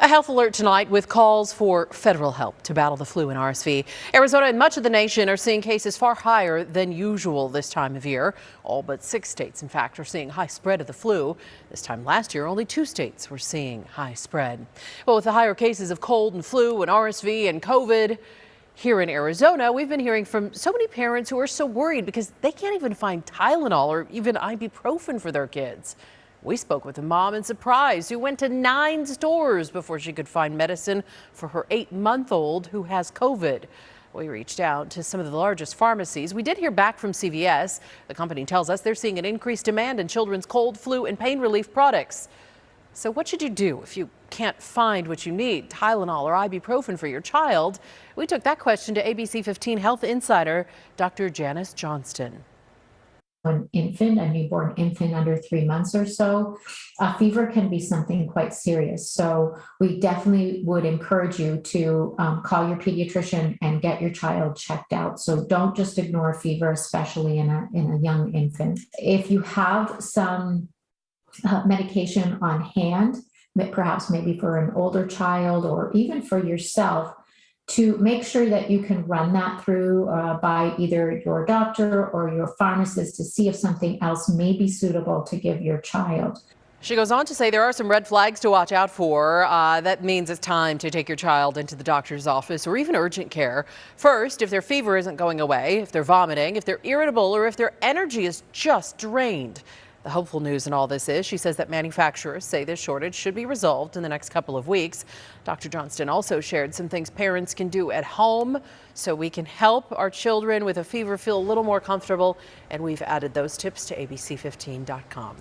A health alert tonight with calls for federal help to battle the flu and RSV. Arizona and much of the nation are seeing cases far higher than usual this time of year. All but 6 states, in fact, are seeing high spread of the flu. This time last year, only 2 states were seeing high spread. Well, with the higher cases of cold and flu and RSV and COVID here in Arizona, we've been hearing from so many parents who are so worried because they can't even find Tylenol or even ibuprofen for their kids. We spoke with a mom in Surprise who went to 9 stores before she could find medicine for her 8-month-old who has COVID. We reached out to some of the largest pharmacies. We did hear back from CVS. The company tells us they're seeing an increased demand in children's cold, flu, and pain relief products. So what should you do if you can't find what you need, Tylenol or ibuprofen for your child? We took that question to ABC15 Health Insider, Dr. Janice Johnston. An infant, a newborn infant under 3 months or so, a fever can be something quite serious. So we definitely would encourage you to call your pediatrician and get your child checked out. So don't just ignore fever, especially in a young infant. If you have some medication on hand, perhaps maybe for an older child or even for yourself, to make sure that you can run that through by either your doctor or your pharmacist to see if something else may be suitable to give your child. She goes on to say there are some red flags to watch out for. That means it's time to take your child into the doctor's office or even urgent care. First, if their fever isn't going away, if they're vomiting, if they're irritable, or if their energy is just drained. The hopeful news in all this is, she says that manufacturers say this shortage should be resolved in the next couple of weeks. Dr. Johnston also shared some things parents can do at home so we can help our children with a fever feel a little more comfortable. And we've added those tips to abc15.com.